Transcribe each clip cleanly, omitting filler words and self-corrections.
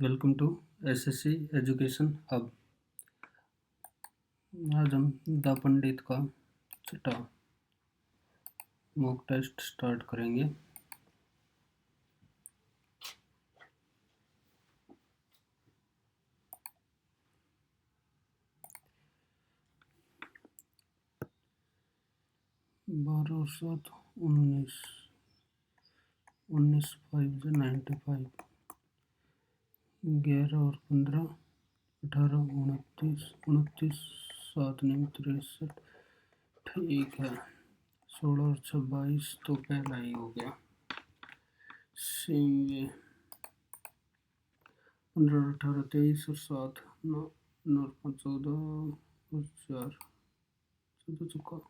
Welcome to SSC education hub. आज हम the पंडित का छठा मॉक टेस्ट स्टार्ट करेंगे। बारह और सात 19, 19 5 95, 11 और 15 18, 29, 29 7 9 63। ठीक है। 16 और 22 तो पहला ही हो गया। सेम वे 15 18 23 और 7 9 9 5 14 और 4 14 चुका।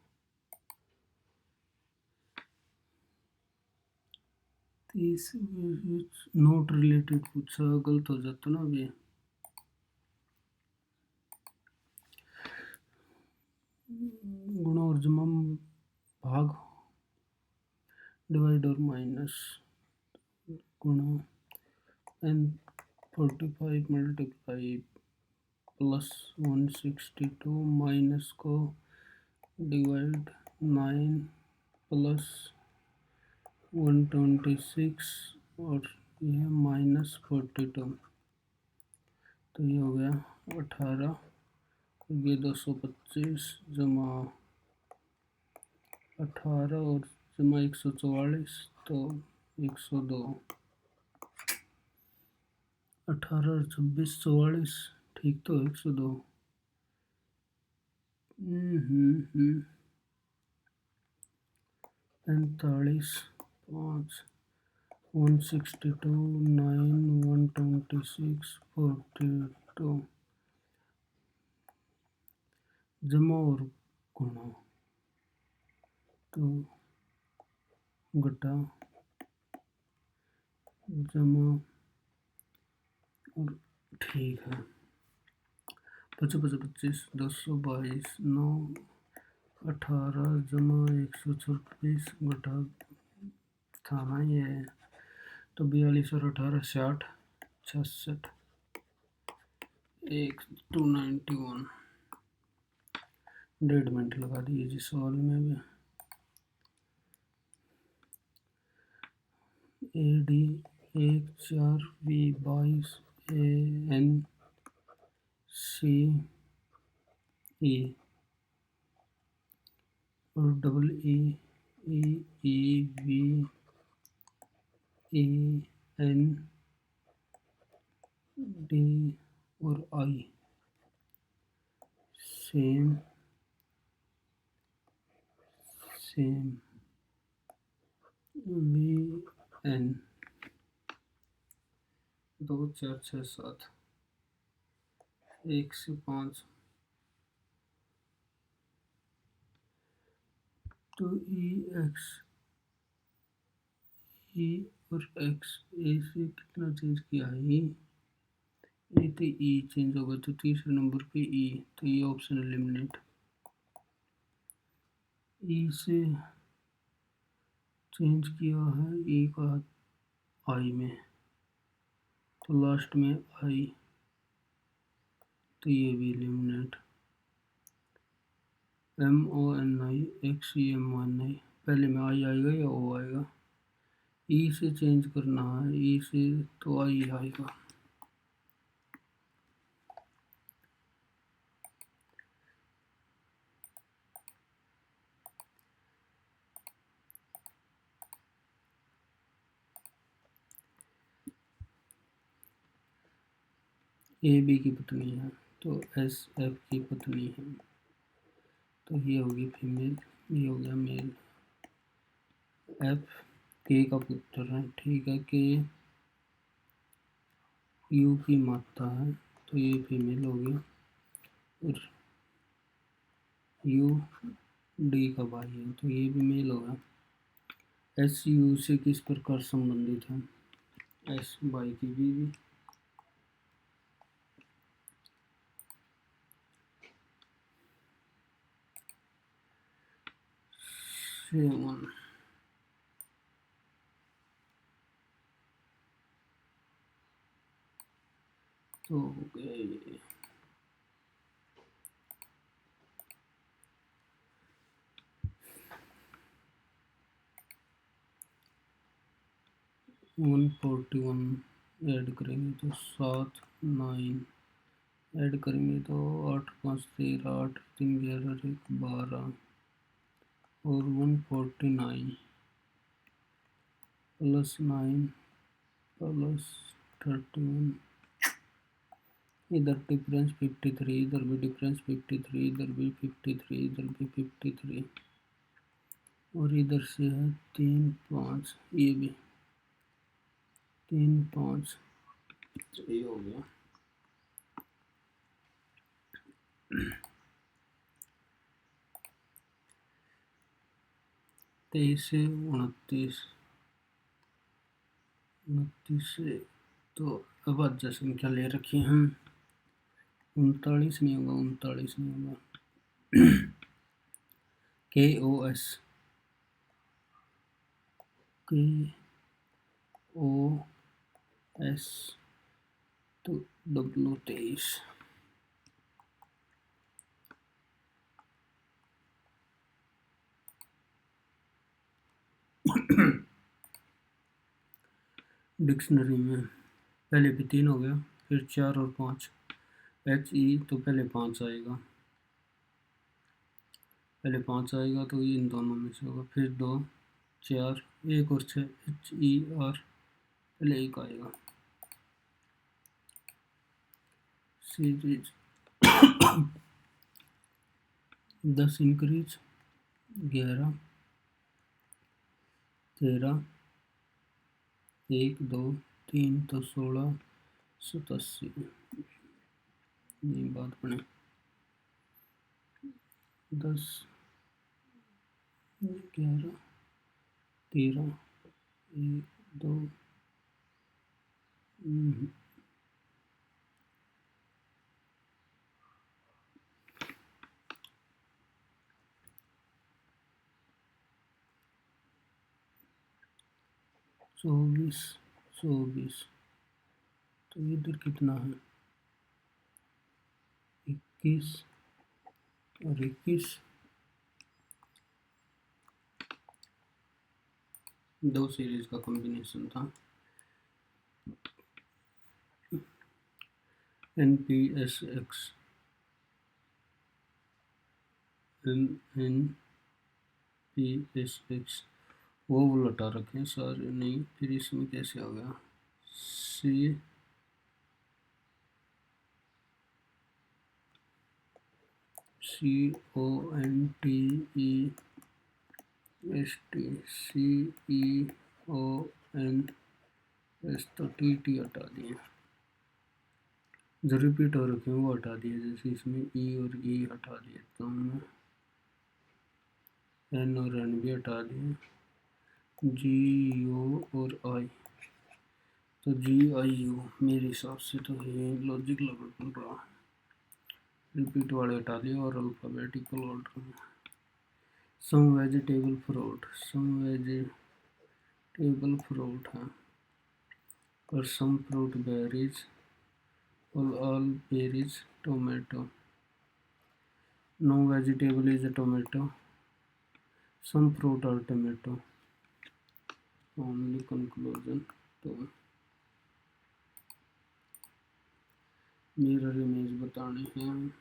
30 नोट रिलेटेड पूछा, गलत हो जाता ना अभी। गुणा और जमा भाग डिवाइड और माइनस गुणा एन 45 मल्टीप्लाई प्लस 162 माइनस को डिवाइड 9 प्लस 126 और यह माइनस 42, तो ये हो गया 18। ये 225 जमा 18 और जमा 144 तो 102। 18 और 26 44, ठीक तो 102। 45 5 162 9 126 42 जमा और गुणा तो घटा जमा और ठीक है। 25 25 222 9 18 जमा 126 घटा था ना ये, तो 42 और 18 60 66 291। 1.5 मिनट लगा दिए जी सवाल में भी। AD 1 4 B 22 AN C E और double E E V E N D और I सेम V N 2 4 6 7 1 से 5, तो E और X ए से कितना चेंज किया है? ए तो E चेंज होगा, तो तीसरे नंबर पे E, तो ये ऑप्शन एलिमिनेट। E से चेंज किया है E का I में, तो लास्ट में I, तो ये भी एलिमिनेट। MONI XEMONI, पहले में I आएगा या O आएगा? E से चेंज करना है, E से तो I आएगा। AB की पत्नी है तो SF की पत्नी है, तो ये होगी फीमेल, ये हो गया मेल। F के का पुत्र है, ठीक है, के U की माता है, तो ये फीमेल हो गया। और U D का भाई है, तो ये भी मेल होगा। S U से किस प्रकार संबंधित है? S भाई की बीवी। सेवन तो हो गया ये। वन 41 ऐड करेंगे तो 7 9 ऐड करेंगे तो 8 5 13 8 3 11 1 12 और 149 प्लस 9 प्लस 31, इधर डिफरेंस 53, इधर भी डिफरेंस 53, इधर भी 53, इधर भी 53 और इधर से है 3 5, ये भी 3 5, ये हो गया। 23 से 29 से, तो अब आज संख्या ले रखी है हम 39 नहीं होगा, 39 नहीं होगा। KOS तो W23 डिक्शनरी में पहले भी 3 हो गया, फिर 4 और 5। HE तो पहले 5 आएगा, पहले 5 आएगा तो ये इन दोनों में से होगा, फिर 2 4 1 और 6 HER पहले 1 आएगा। सीरीज 10 इंक्रीज 11 13 1 2 3 तो 16 87, ये बात बने 10 11 13 1 2 24 24, तो इधर कितना है 21 और 21, दो सीरीज का कॉम्बिनेशन था। NPSX NPSX वो लटा रखे हैं सारे, नहीं फिर इसमें कैसे हो गया CONTEST तो TT हटा दिए, जो रिपीट हो रखे हैं वो हटा दिए, जैसे इसमें E और E हटा दिए, तो हमने N और N भी हटा दिए, GO और I, तो GIU मेरे हिसाब से तो ये लॉजिक लेवल बन रहा, रिपीट वाले हटा दिए और अल्फ़ाबेटिकल ऑर्डर में। सम वेजिटेबल फ्रूट है, और सम फ्रूट बेरीज और all berries tomato, no vegetable is a tomato, some fruit are tomato, only conclusion। तो मिरर इमेज बताने हैं,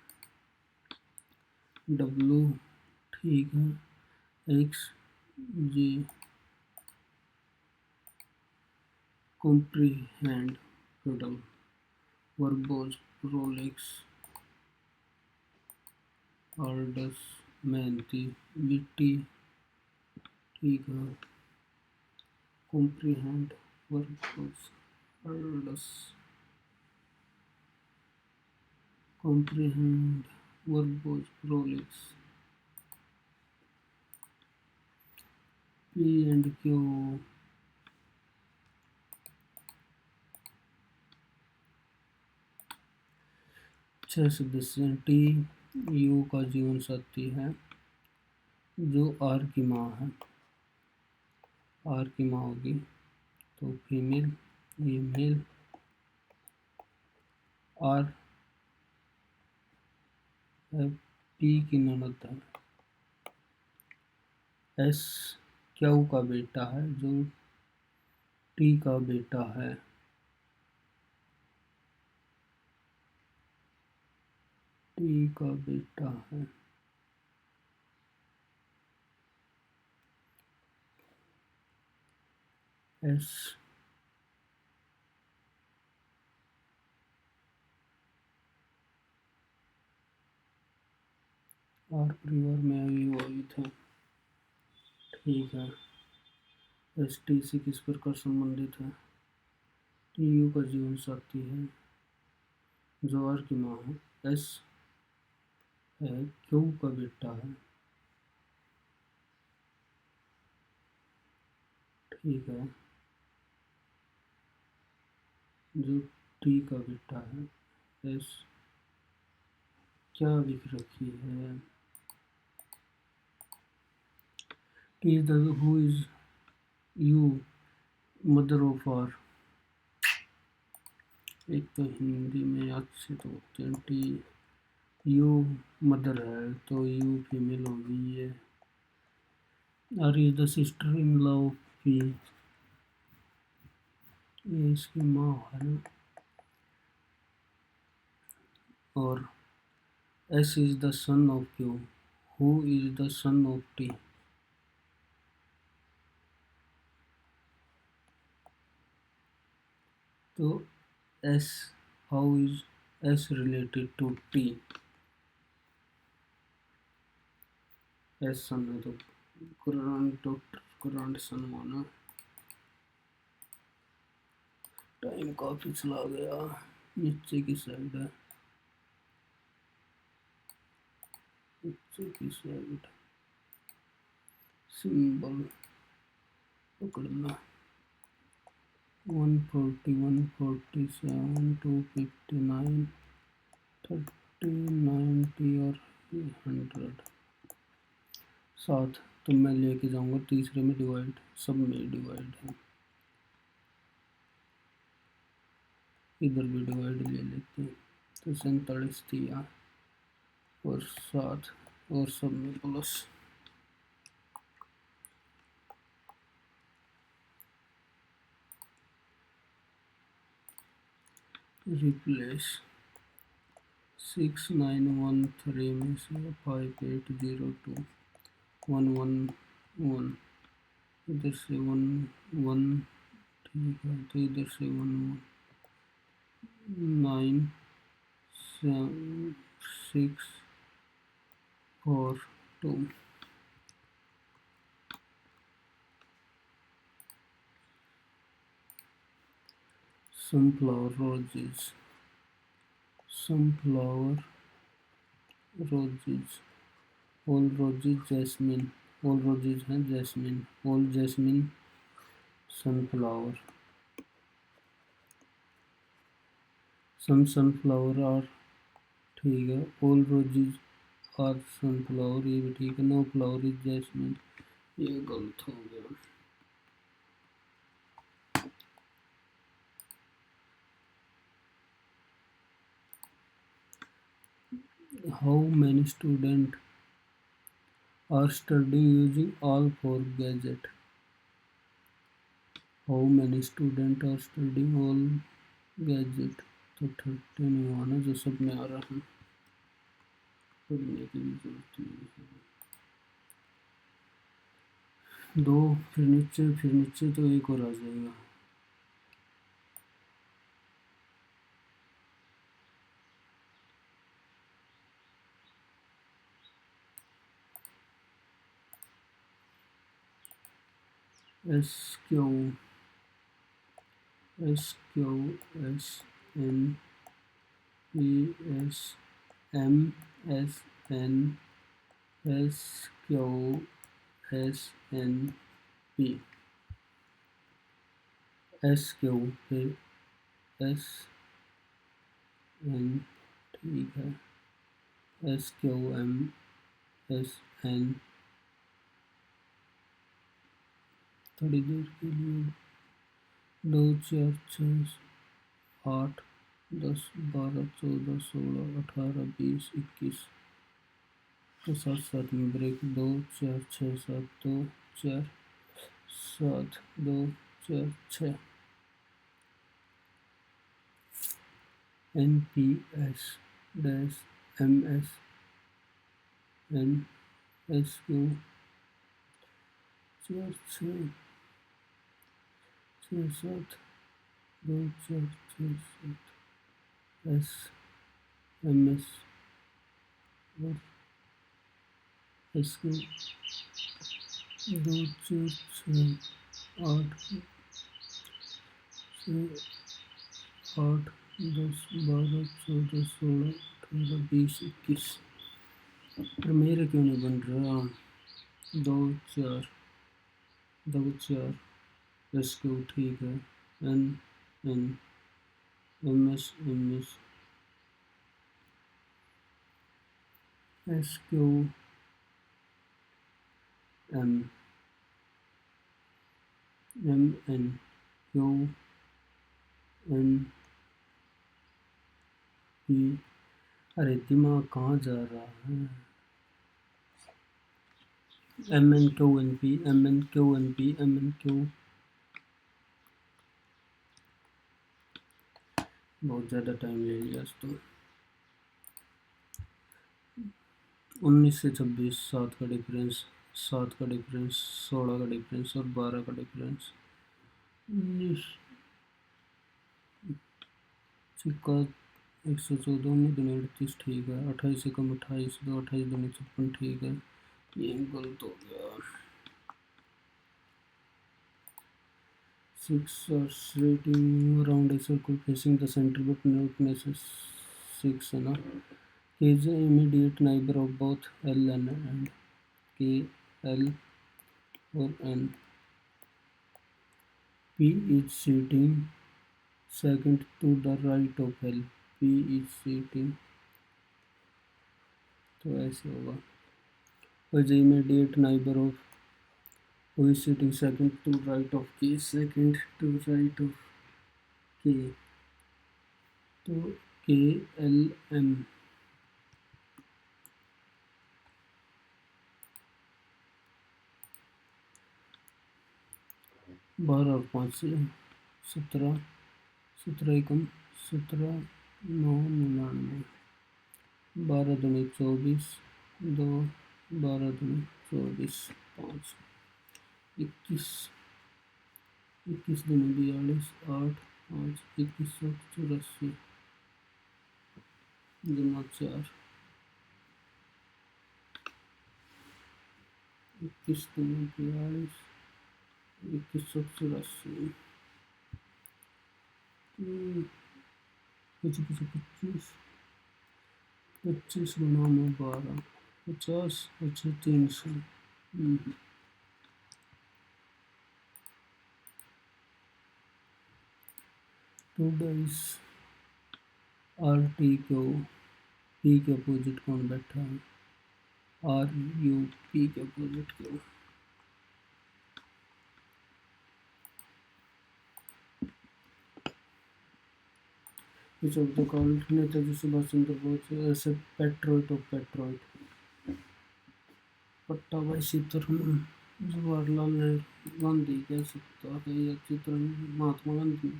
W ठीक है, X J comprehend total, verbose prolix orders मेहनती विट्टी ठीक है, comprehend verbose orders comprehend verbose prolix P and Q 6 सदस्य हैं। T U का जीवन साथी है जो R की माँ है, R की माँ होगी तो फीमेल, ये मेल, आर पी की ननद है। एस क्यू का बेटा है, जो टी का बेटा है। टी का बेटा है। एस आर परिवार में अविवाहित है। ठीक है। एस टी से किस प्रकार संबंधित है? टी यू का जीवन साथी है, जो आर की माँ है। एस है क्यू का बेटा है। ठीक है, जो टी का बेटा है। एस क्या लिख रखी है? T is the who is you mother of R. एक तो हिंदी में याद से तो होते हैं। टी यू मदर है तो यू फीमेल होगी। ये R is the sister in law of P. ये इसकी माँ है ना। और S is the son of Q. Who is the son of T. तो S, how is S related to T? S son है तो ग्रैंड सन माना। टाइम काफी चला गया। नीचे की साइड है, नीचे की साइड सिंबल पकड़ना। 140, 147, 259, 30, 90 और 100। 7 तो मैं लेके जाऊंगा तीसरे में डिवाइड, सब में डिवाइड है। इधर भी डिवाइड ले लेते हैं तो 47 दिया और 7 और सब में प्लस। रिप्लेस 6913 में से 5802 111, इधर से 11। ठीक है, तो इधर से 9 6 4 2। sunflower roses, sunflower roses, all roses jasmine, all roses हैं jasmine, all jasmine sunflower, some sunflower are। ठीक है, all roses are sunflower, ये भी ठीक है। no flower is jasmine, ये गलत हो गया। how many students are studying using all 4 gadget? How many students are studying all gadget? तो 30 नहीं आना, जो सब में आ रहा है, पढ़ने की भी जरूरत नहीं है। 2 फिर नीचे तो एक और आ जाएगा। S Q S N P S M S N S Q S N P. S Q फिर एस एन। ठीक है, S Q M S N. थोड़ी देर के लिए 2 4 6 8 10, 12, 14, 16, 18, 20, 21 तो 7 7 में break 2 4 6 7 2 4 7 2 4 6 NPS dash MSNSQ 4 6 6 7 2 4 6 7 SMS और SQ 2 4 6 8 8 10 12 14 16 18 20 21 पर मेरे क्यों नहीं बन रहा 2 4 2 4 SQ ठीक है N N MS MS SQ M MN Q N P अरे दिमाग कहाँ जा रहा है MNQNP MNQNP MNQ बहुत ज़्यादा टाइम ले लिया आज तो 19 से 26 7 का डिफरेंस 7 का डिफरेंस 16 का डिफरेंस और 12 का डिफरेंस 19 सिक्का 114 19 38 ठीक है 28 से कम 28 दो 28 दूनी 56 ठीक है ये गलत हो गया 6 rating around a circle facing the center but not necessary 6 है ना K is the immediate neighbor of both L and K L or N P is sitting second to the right of L P is sitting तो ऐसे होगा Who is the immediate neighbor of who is sitting second to right of K second to right of K तो K L M 12 और 5 से 17 17 एकम 17 9 99 12 दूनी 24 2 12 दूनी 24 5 21 21 दूनी 42 8 5 2184 दूना 4 21 दूनी 42 2184 25 25 गुना में 12 50 अच्छा 300 टू डाइस आर टी को पी के अपोजिट कौन बैठा है आर यू पी के अपोजिट क्यों which of the called Netaji Subhash Chandra Bose ऐसे patriot of patriot Pattabhi Sitaraman Jawaharlal Nehru Gandhi कह सकता है या चित्र Mahatma Gandhi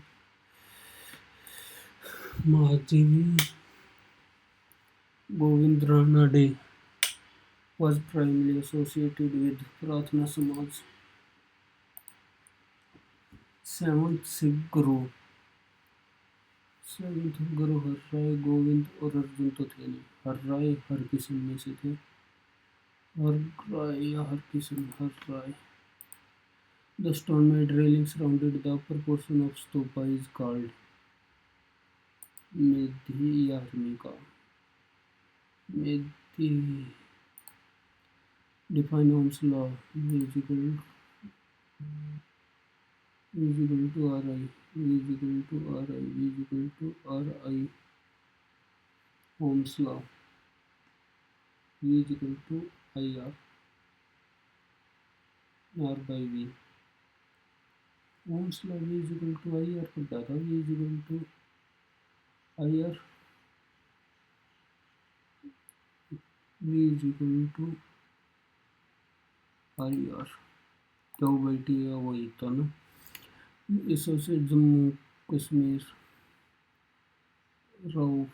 Mahadevi Govind Ranade was primarily associated with प्रार्थना समाज सेवंथ गुरु हर राय गोविंद और अर्जुन तो थे नहीं हर राय हर किशन में से थे हर राय या हर किशन हर राय The stone made railing surrounded the upper portion of stupa is called Medhyarmika. Medhi define Ohm's law V is equal to Ri V is equal to Ri V is equal to Ri Ohm's law V is equal to IR R by V Ohm's law V is equal to IR पर data V is equal to higher v is equal to higher क्या बैठिएगा वही था ना। इस से जम्मू कश्मीर रऊफ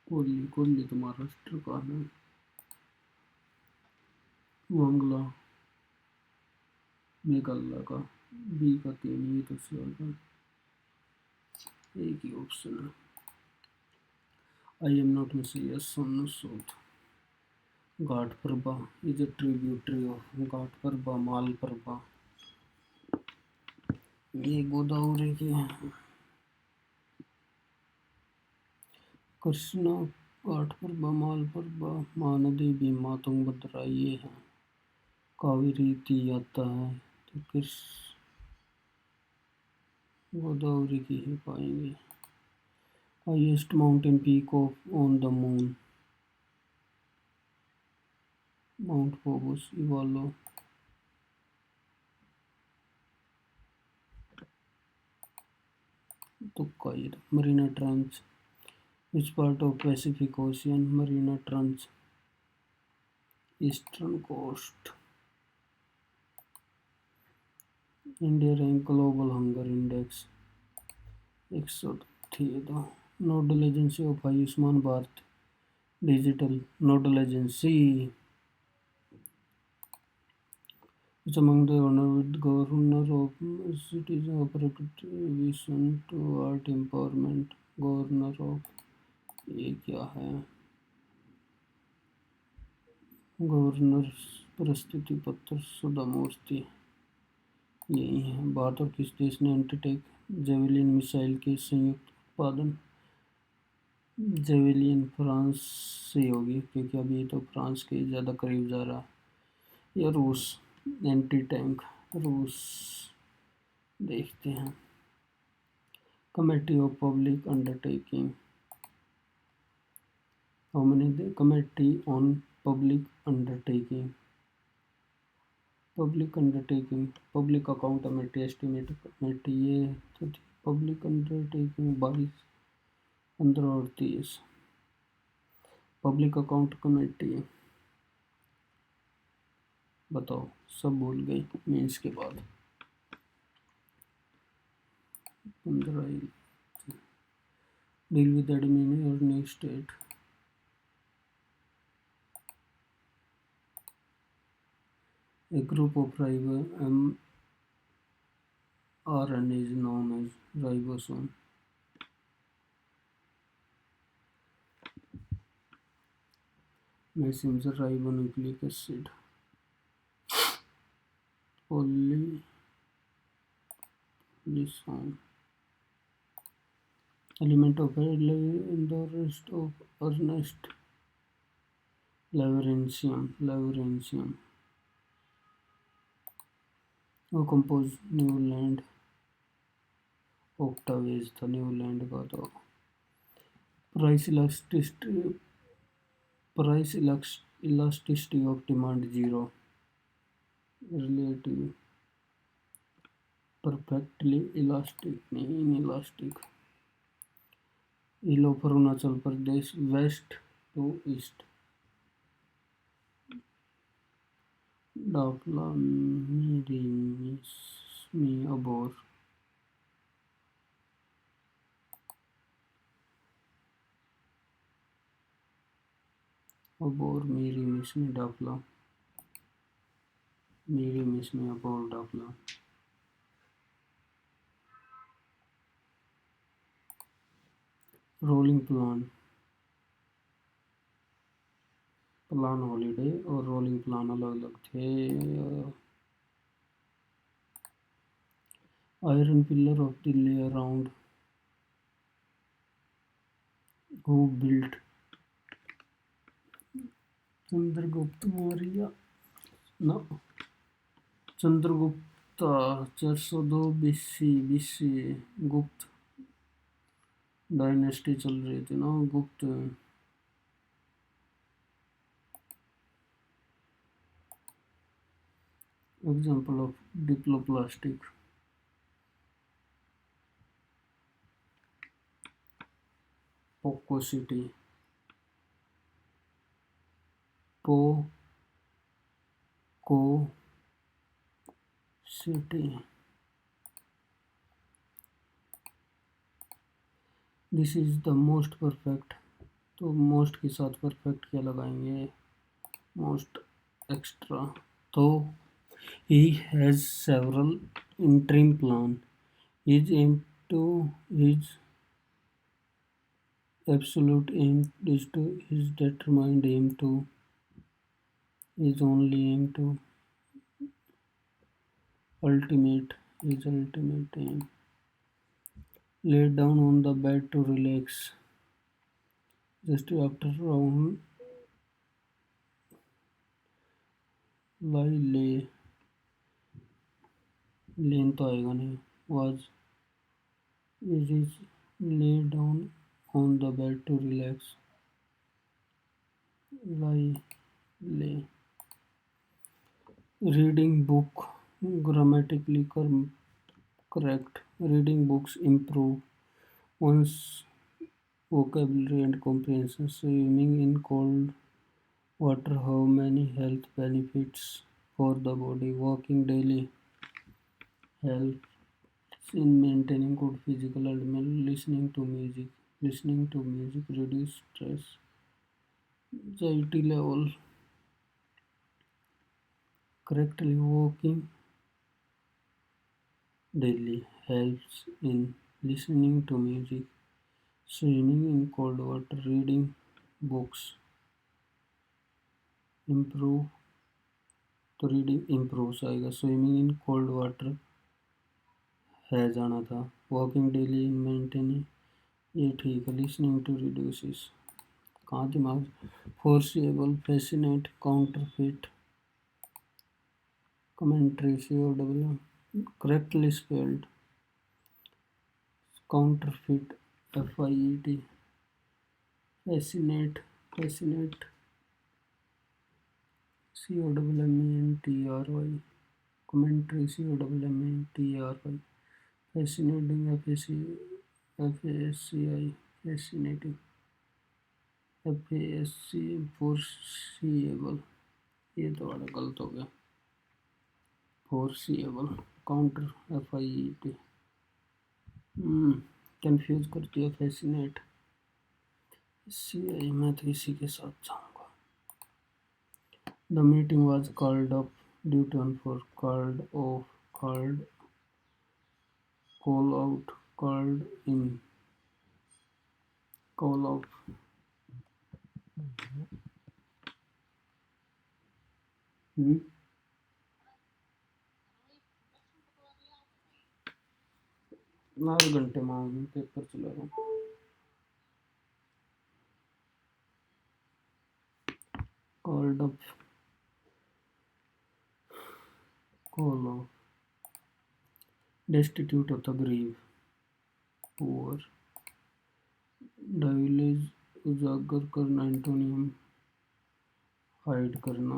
कोहली कोहली तो महाराष्ट्र का है। वांगला मेघालय का बी का 3 ये तो सही एक ही ऑप्शन है। I am not missing yes on south Ghataprabha is a tributary of Ghataprabha Malaprabha ये गोदावरी की है। कृष्णा घाटप्रभा मालप्रभा महानदी भीमा तुंगभद्रा ये है। कावेरी ती आता है तो किस गोदावरी की ही पाएंगे। Highest mountain peak of on the moon Mount Phobos इवालो तुक्का ये Mariana trench which part of Pacific Ocean Mariana trench eastern coast. India rank global hunger index 103 nodal agency of Ayushman Bharat digital nodal agency is among the honor with governor of cities operated vision toward empowerment governor of ये क्या है governor प्रस्तुति पत्र सुधा मूर्ति यही है। भारत और किस देश ने एंटीटेक जेवेलिन मिसाइल के संयुक्त उत्पादन जेवेलिन फ्रांस से होगी क्योंकि अभी तो फ्रांस के ज़्यादा करीब जा रहा है या रूस एंटी टैंक रूस देखते हैं। Committee of public undertaking how many committee on public undertaking public account committee estimate committee ये तो थी पब्लिक अंडरटेकिंग 22 15 और 30 पब्लिक अकाउंट कमेटी बताओ सब भूल गई मीन्स के बाद 15 डील विद एडमिन और new state A group of mRNA is known as ribosome. Messenger ribonucleic acid. Polysome. Element of Endorist of Ernest Lawrencium. वो कंपोज न्यूलैंड ऑक्टावेज था न्यूलैंड का। तो price elasticity of demand 0 relative perfectly elastic नहीं inelastic. इलो for Arunachal Pradesh west to east Dafla Mishmi Abor Mishmi Dafla Mishmi Abor Dafla. Rolling plan holiday और rolling plan अलग अलग थे। Iron pillar of Delhi around who built Chandragupt Maurya ना चंद्रगुप्ता 402 बीसी गुप्त डायनेस्टी चल रही थी ना गुप्त। एग्जाम्पल ऑफ डिप्लोप्लास्टिक पोकोसिटी, पोकोसिटी। This is the most perfect. तो मोस्ट के साथ परफेक्ट क्या लगाएंगे? Most extra. तो he has several interim plan. His aim to his absolute aim is to his determined aim to his only aim to ultimate his ultimate aim. Lay down on the bed to relax. Just after round lay लेन तो आएगा नहीं। Was is lay down on the bed to relax. Lie lay. Reading book grammatically correct. Reading books improve one's vocabulary and comprehension. Swimming in cold water have many health benefits for the body. Walking daily helps in maintaining good physical and mental. Listening to music reduce stress, anxiety level. Correctly walking daily helps in listening to music, swimming in cold water, reading books improve। तो reading improves आएगा। Swimming in cold water है जाना था। Walking daily in maintaining, ये ठीक है। Listening to reduces, कहाँ दिमाग। Foreseeable, fascinate, counterfeit, commentary, COW, correctly spelled, counterfeit, FIET, fascinate, COMMENTRY, commentary, COMMENTRY, fascinating, FASCI, fascinating, FASC, foreseeable, ये तो बड़ा गलत हो गया। फोर्सिएबल, काउंटर, FIET, कंफ्यूज करती है फैसिनेट, CI। मैं तो इसी के साथ जाऊंगा। The meeting was called up due to अनफॉर called call out, called in, call out. आधे घंटे में पेपर चला रहा हूँ। Called up, call off, destitute होता गरीब, पुअर। डायविलेज, उजागर करना, एंटोनियम, हाइड करना।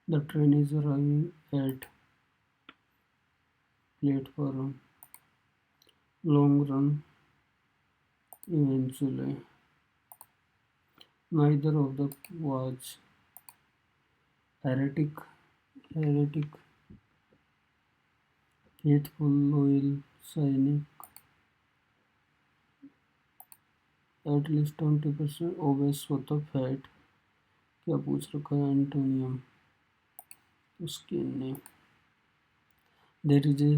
The train is arriving at platform, long run, eventually. Neither of the was heretic, faithful, loyal, cynic, at least 20% obvious होता फैट। क्या पूछ रखा है? एंटोनियम, उसके ने। There is a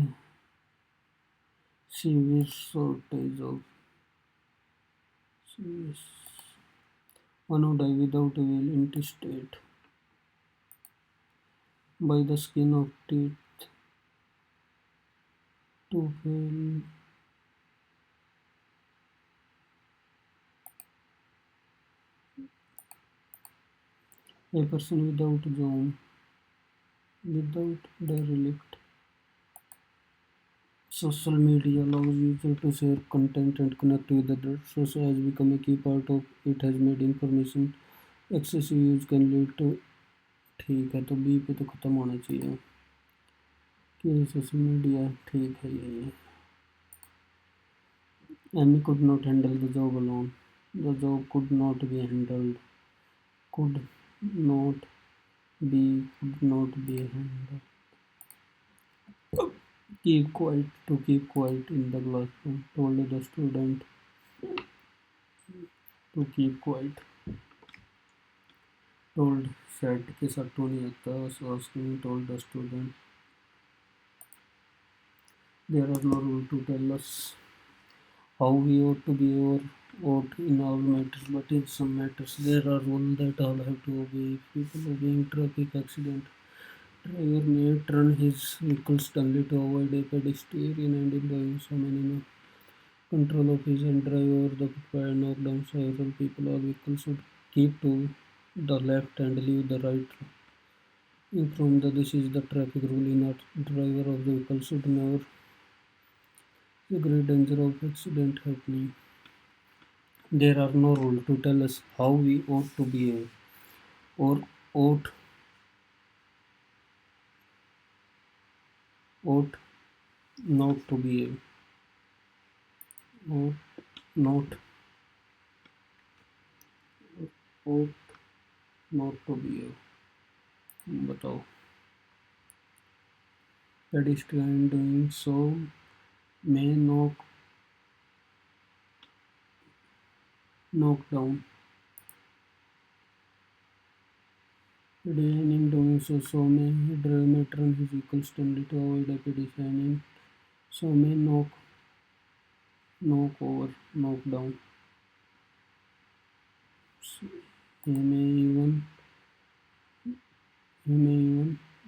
severe shortage of one who die without a will, intestate, by the skin of teeth, to fail, a person without job, without derelict. Social media allows users to share content and connect with others. Social has become a key part of it, has made information excessive use can lead to। ठीक है, तो B पे तो ख़त्म होना चाहिए कि social media. ठीक है, ये Amy could not handle the job alone. The job could not be handled. Could not could not be handled. Keep quiet to keep quiet in the classroom. Told the student to keep quiet. Told said कि सट्टू नहीं आता. Asking told the student there are no rules to tell us how we ought to be or ought in all matters, but in some matters there are rules that all have to obey. People obeying traffic accident. Driver may turn his vehicle suddenly to avoid a pedestrian and in doing so many no control of his and drive over the footpath and knock down several people. All vehicles should keep to the left and leave the right. From the this is the traffic rule in a driver of the vehicle should never the great danger of accident happening. There are no rules to tell us how we ought to behave or ought ought not to behave. Ought not ought not to behave. बताओ. Pedestrian doing so may knock down. Pedestrian doing so may drive may turn his vehicle suddenly to avoid a pedestrian. So may knock over, knock down. So he may even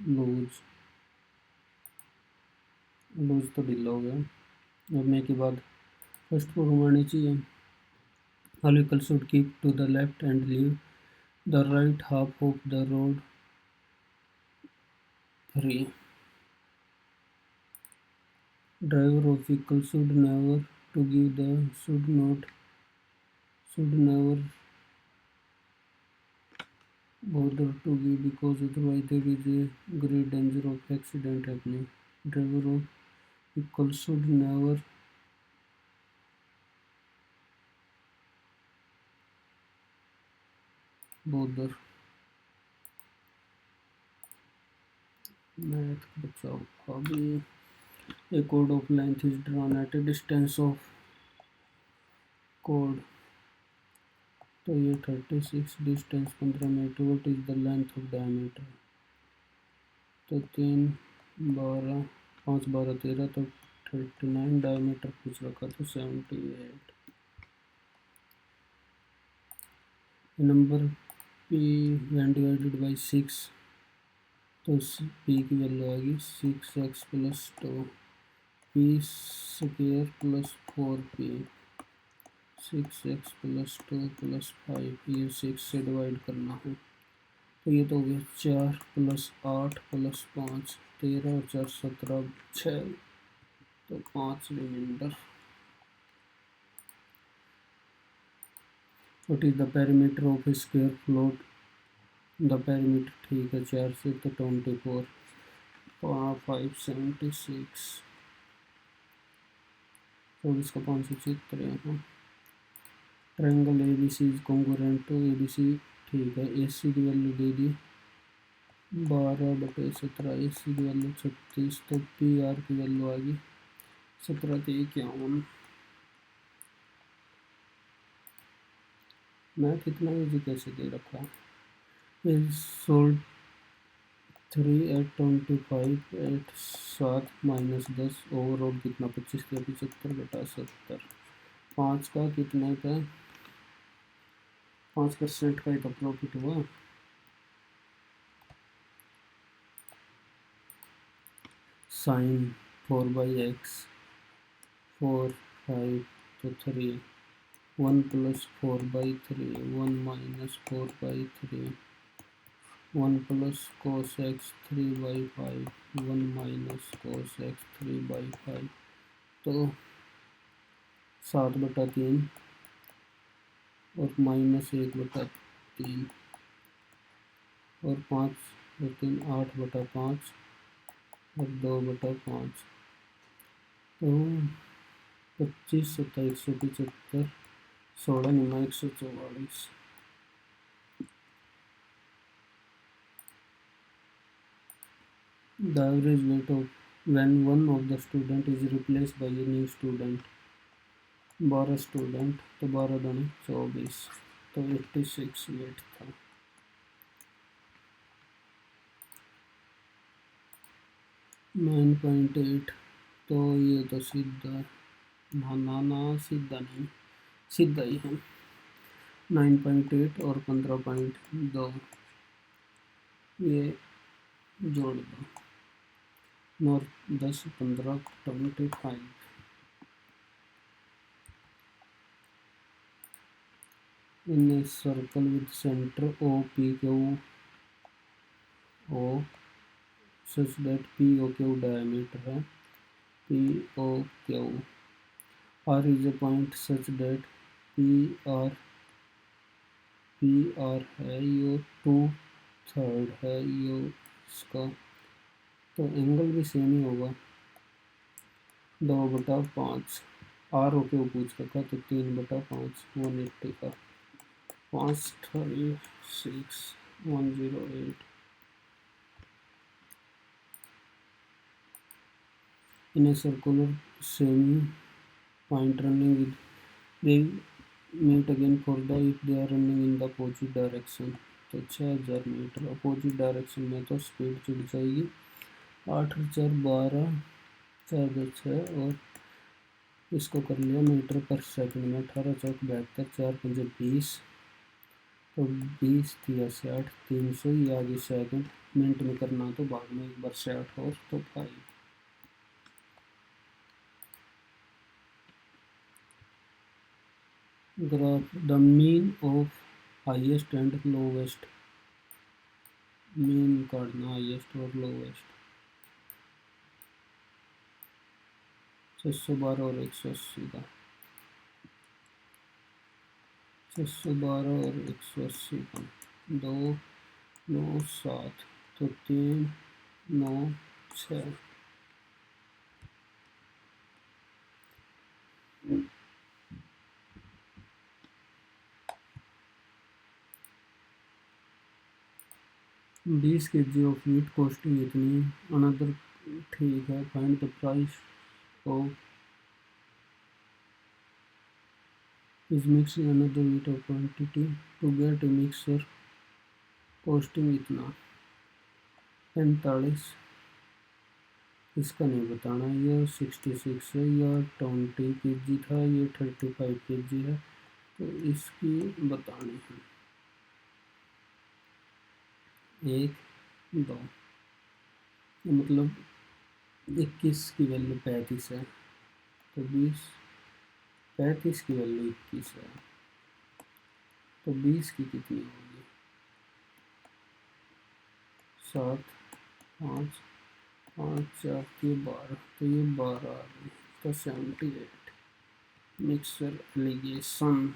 lose. Lose तो ढीला हो गया. अब मैं के बाद first को घुमानी चाहिए. All vehicles should keep to the left and leave the right half of the road free. Driver of vehicle should never to give the should never bother to give because otherwise there is a great danger of accident happening. Driver of vehicle should never bother. Math बचाओ. अभी a chord of length is drawn at a distance of chord. तो ये 36 distance 15 metre. What is the length of diameter. तो 3 12 5 12 13 तो 39 diameter पूछ रखा तो 78. Number p when divided by 6 तो p की वैल्यू आएगी 6x plus 2 p square plus 4p 6x plus 2 plus 5 ये 6 से डिवाइड करना है. तो ये तो हो गया 4 प्लस 8 प्लस 5 13 और 4 17 6 तो 5 reminder. What is the perimeter of a square plot. The perimeter ठीक है 4 से तो 24 576 24 का 576 है. Triangle A B C is congruent to A B C. ठीक है. ए सी की वैल्यू दे दी 12/17. ए सी की वैल्यू 36 तो पी आर की वैल्यू आ गई 17 मैथ इतना ईजी कैसे दे रखा है. Is sold 3 at 25 at 7 minus 10 overall कितना 25 का 75/70. 5 का कितने का 5% का ही तो प्रॉफिट हुआ. साइन 4/x 4 5 तो 3 1 plus 4/3 1 minus 4/3 1 plus cos x 3/5 1 minus cos x 3/5 तो 7/3 और माइनस 1/3 और 5 और 3 8/5 और 2/5 तो 25 सत्ता 175, 16 Nima 144। The average weight of when one of the student is replaced by a new student, 12 student तो 12 दूनी 24, तो 86 वेट था। नाइन पॉइंट एट, तो ये तो सीधा ना सीधा नहीं, सीधा ही है। 9.8 और 15.2 ये जोड़ दो, 9 10 15 25। in a circle with center OPQ O such that POQ diameter है, POQ R is a point such that PR है, ये 2/3 है ये इसका, तो एंगल भी सेम ही होगा 2/5। R ओके पूछ रखा तो 3/5 180 का 536,108। in a circular semi point running with they meet again for the if they are running in the opposite direction। तो 6000 मीटर अपोजिट डायरेक्शन में तो स्पीड चढ़ जाएगी। 8 और 4 12, 4 2 6 और इसको कर लिया मीटर पर सेकंड में। 18 चौक 72, 4 5 20, तो 20 थी 60, 300 ये आगे सेकंड, मिनट में करना तो बाद में एक बार 60 और तो 5। Graph the mean of highest and lowest, mean काटना हाईएस्ट और लोवेस्ट। 612 और 180 का, 612 और 180 का 2 9 7, तो 3 9 6। बीस K G of meat costing इतनी, अनदर ठीक है। Find the price of is mixing another meat of quantity to get a mixer costing इतना 45। इसका नहीं बताना, ये 66 है, या 20 के जी था, ये 35 के जी है, तो इसकी बतानी है। 1 2, मतलब 21 की वैल्यू 35 है, तो 20 35 की वैल्यू 21 है, तो 20 की कितनी होगी? 7 5 5 4 के 12, तो ये 12 आ गई, तो 78 mixer alligation.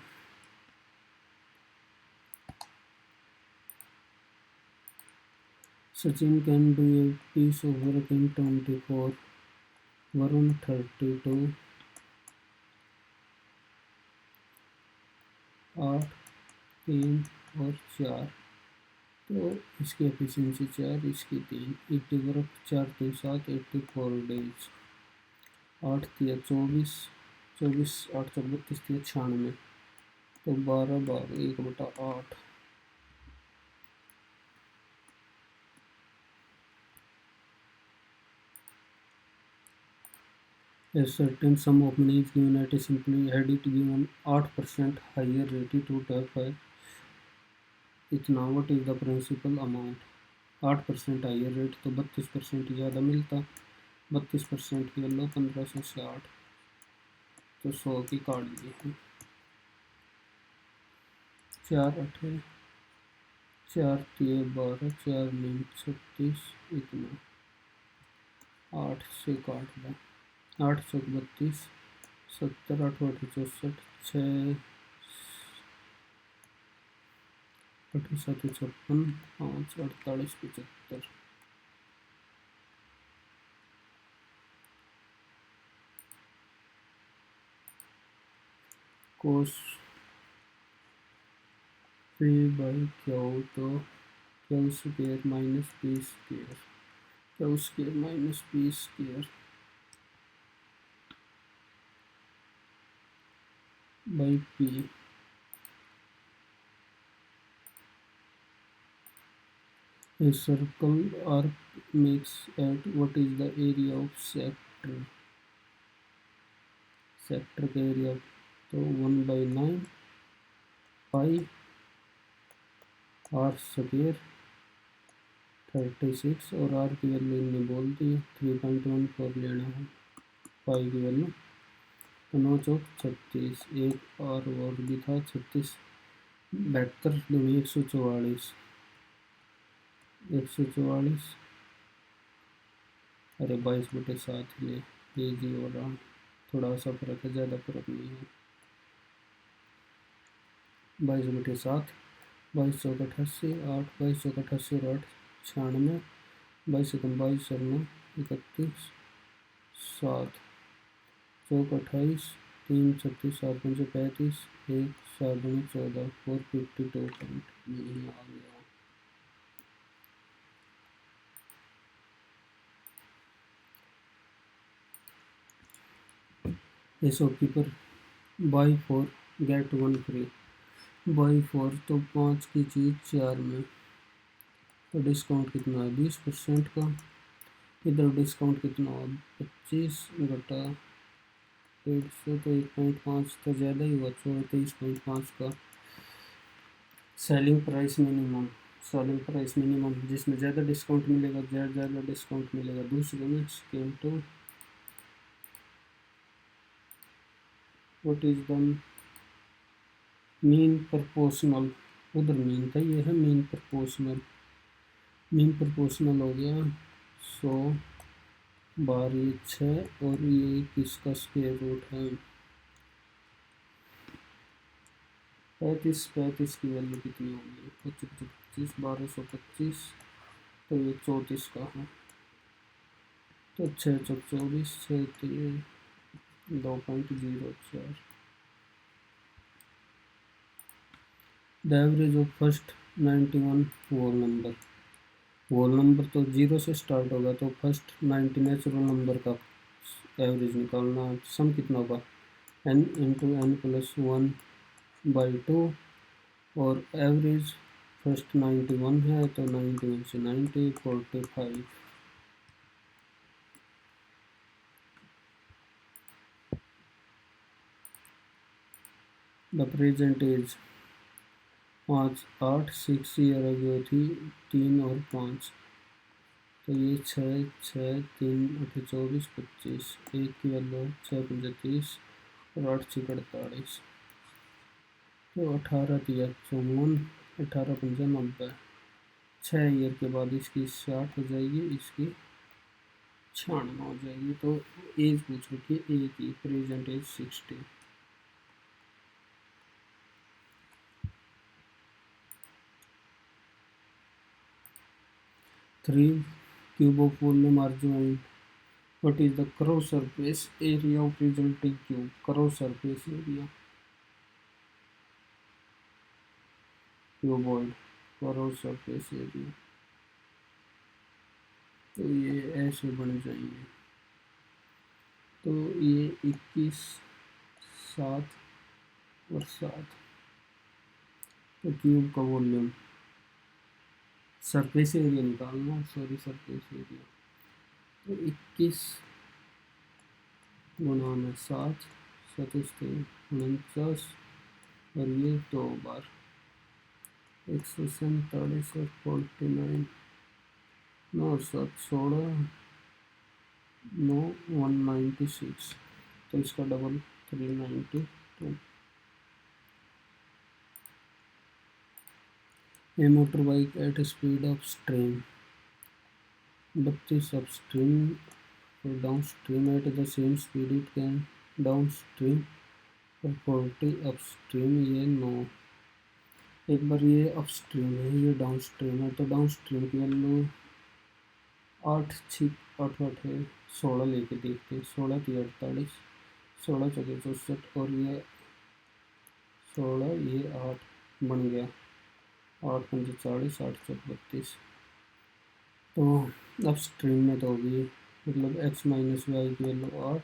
Sachin can do a piece of work in 24, Varun 32, 8 3 और 4, तो इसकी एफिशिएंसी 4, इसकी 3। 80 वर्क 4 3 7, 84 डेज। 8 तिया 24, 24 8 4 32 तिया 96, तो 12 12 1/8। A certain sum of money is given at a simply had it given 8% higher rate to tap इतना। What is the principal amount? 8% higher rate तो 32% ज़्यादा मिलता। 32% की वैल्यू 1560, तो 100 की काट दी है। 4 8 4 3 12, 4 9 36, इतना 8 से काट दो। 8 100 32, 70 8 8 64, 6 8 7 56, 5 48 75। कोस पी बाई क्यू, तो Q square minus P square, Q square minus P square by P. A circle arc makes at what is the area of sector? Sector का एरिया तो 1/9 पाई आर स्क्वायर 36, और आर की value इन्हें बोल दी 3.14 लेना है, पाई की वैल्यू तो 9 चौक 36, एक और भी था 36, 72 दूनी 144, 144, अरे 22/7 ले जी हो रहा, थोड़ा सा फर्क है, ज़्यादा फर्क नहीं है। 22/7, 22 चौक 88, 8 22 चौक 88 और 8 96, 22 एकम 22 और 9 31, 7 चौक 28, 3 36, 7 पंजे 35, 1 7 दूनी 14, 452 पॉइंट नहीं आ गया। ये shopkeeper buy 4 get 1 free, buy 4 तो 5 की चीज़ 4 में, तो डिस्काउंट कितना है 20% का, इधर डिस्काउंट कितना है 25 घटा 150, तो 1.5 तो ज़्यादा ही हुआ, 23.5 का selling price minimum, selling price minimum जिसमें ज़्यादा डिस्काउंट मिलेगा, ज़्यादा डिस्काउंट मिलेगा। दूसरे में scale to what is the mean proportional, उधर मीन था, ये है मीन प्रोपोर्शनल, मीन प्रोपोर्शनल हो गया 100 बार ये 6 और ये किसका स्क्वायर रूट है 35 की वैल्यू कितनी होगी 25 1225, तो ये 34 का है, तो 6 चौक 24, 6 2.04। The average of first 91 whole number तो 0 से स्टार्ट होगा, तो फर्स्ट 90 नेचुरल नंबर का एवरेज निकालना, सम कितना होगा n इंटू n प्लस 1/2, और एवरेज फर्स्ट 91 है, तो 91 से 90 45। द प्रेजेंट एज आज 8 6 ईयर अगो थी 3 और 5, तो ये 6 6 3 8 24 25, एक की वैल्यू 6 पंजे 30 और 8 6 48, तो 18 3 54, 18 पंजे 90, 6 ईयर के बाद इसकी 60 हो जाएगी, इसकी 96 हो जाएगी। तो एज पूछ रखी है ए की, present as 60। 3 cube of volume are joined. What is the cross surface area of resulting cube? Cross surface area cuboid, cross surface area, तो ये ऐसे बन जाएंगे, तो ये 21 7 और 7, तो क्यूब का वॉल्यूम सरफेस एरिया निकालना, सॉरी सरफेस एरिया, तो 21 बनाना 7 7 49, और ये 2 बार 147 और 49, 9 7 16 9 196, तो इसका double 392। A motorbike at a speed of stream 32 upstream or downstream at the same speed it can downstream और 40 अपस्ट्रीम, ये 9, एक बार ये अपस्ट्रीम है ये डाउनस्ट्रीम है, तो डाउनस्ट्रीम की वैल्यू 8 6 8 8 है, 16 लेके देखते हैं, 16 3 48, 16 4 64, और ये 16, ये 8 बन गया, 8 पंजे 40, 8 चौक 32। तो अब स्ट्रिंग में तो होगी, मतलब x माइनस वाई की वैल्यू 8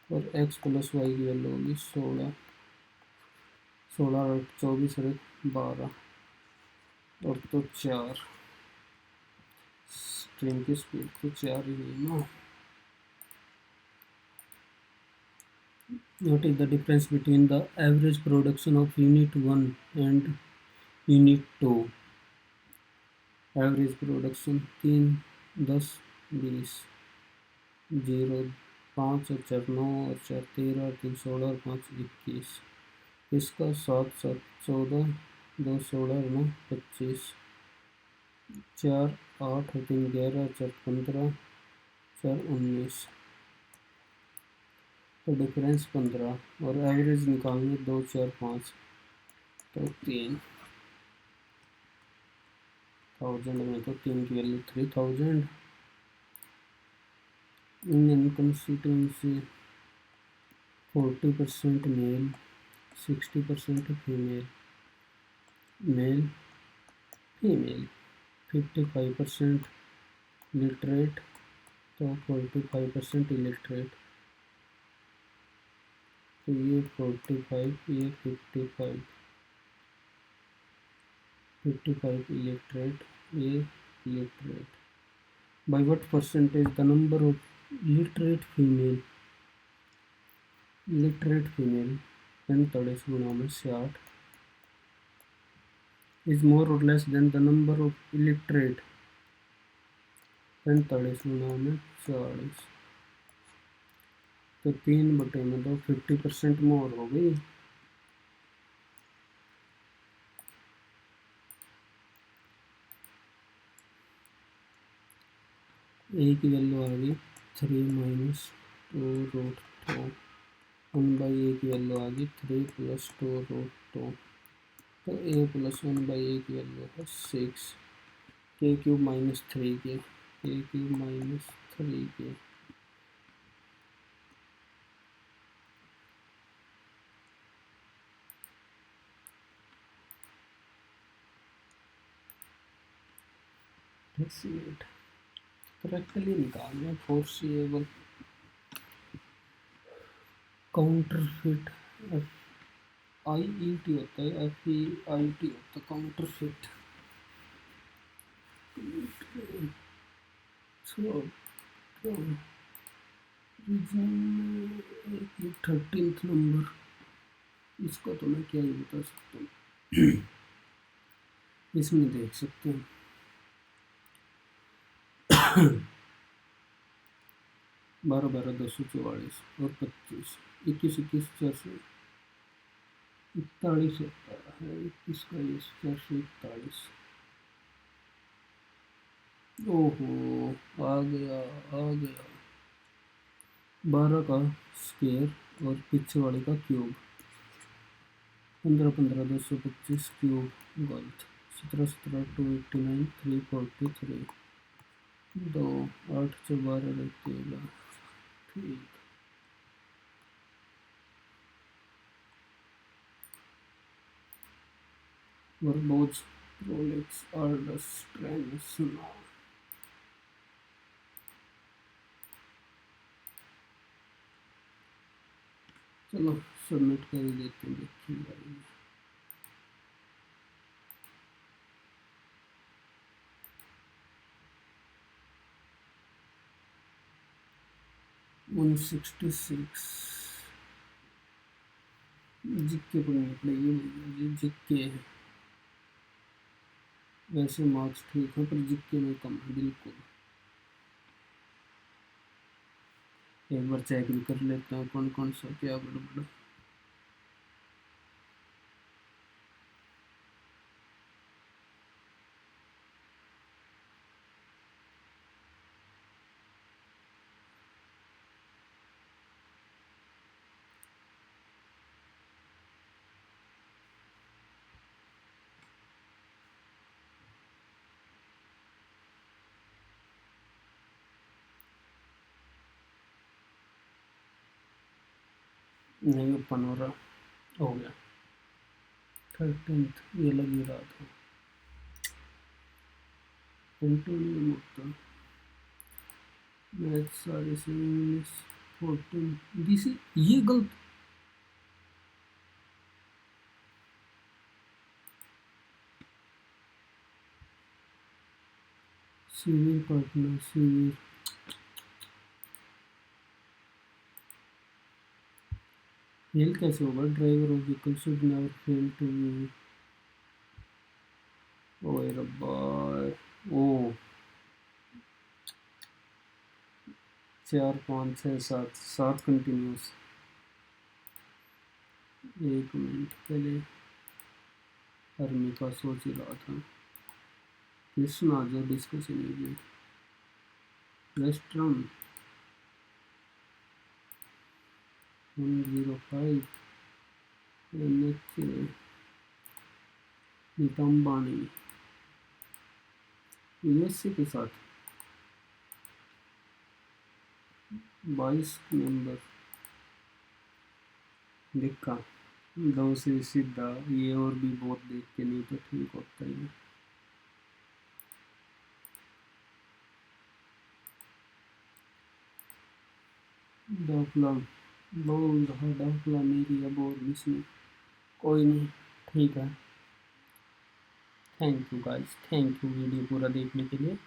और x प्लस वाई की वैल्यू होगी 16, 16 और 24 और 12 और तो 4। स्ट्रिंग की स्पीड तो 4 ही है ना। What is the difference between the average production of unit 1 and unit 2? Average production 3, 10, 20, 0, 5 और 4 9 और 4 13 और 3 16 और 5 21। इसका 7 7 14, 2 16 और 9 25, 4 8 और 3 11 और 4 15, 4 19। तो डिफरेंस 15 और एवरेज निकालने 2 4 5, तो 3 थाउजेंड में तो 3 की value 3000। Indian constituency 40% male, 60% female, male female, 55% literate, तो 45% इलिटरेट। तो ये 45, ये 55, 55 इलिटरेट, ये literate. By what percentage the number of literate female 45 गुणा में 60 is more or less than the number of illiterate 45 गुणा में 40। तो 3 में तो 50% मोर हो गई। ए की वैल्यू आ गई 3 माइनस 2 रूट 2, 1/a की वैल्यू आ गई 3 प्लस 2 रूट 2। तो a प्लस 1/a की वैल्यू है 6, के क्यूब माइनस 3 के, के क्यूब माइनस 3 के। करेक्टली निकालना फोर्सिएबल काउंटरफिट, IET होता है, FEIT होता है काउंटरफिट। 13th नंबर, इसका तो मैं क्या ही बता सकता हूँ। इसमें देख सकते हैं 12 12 244 और 25, 21 21 441 होता है, 21 का ये 441। ओहो, आ गया आ गया। 12 का स्क्वायर और पीछे वाले का क्यूब, 15 15 225 क्यूब गलत, 17 17 289 343, 2 8 से 12 13, ठीक। Verbose prolix are the strands now। चलो सबमिट कर देते हैं, देखिए 166 जिक्के पढ़ने पड़ेगी भैया, जिक्के है। वैसे मार्क्स ठीक है पर जिक्के में कम है बिल्कुल। एक बार चेक भी कर लेते हैं कौन कौन सा क्या गड़बड़। नहीं ओपन हो रहा, हो गया। 13th ये लग ही रहा था। एंटोनियो मुक्ता मैथ सारे से इंग्लिश 14 दिस ये गलत। सिविल पार्टनर सिविल फेल कैसे होगा? Driver of vehicle should never fail to be. ओए रब्बा। ओ 4 5 6 7 7 कंटिन्यूस। एक मिनट पहले हरमी का सोच ही रहा था। कृष्णा जो डिस्कशन है रेस्ट्रम 105 NH नितंबानी यूएसए के साथ 22 नंबर देखा। 2 से सीधा ये और भी बहुत देख के नहीं तो ठीक होता है। डाकला बोल रहा डाकला मेरी अब और मिसने कोई नहीं। ठीक है। Thank you guys, thank you video पूरा देखने के लिए।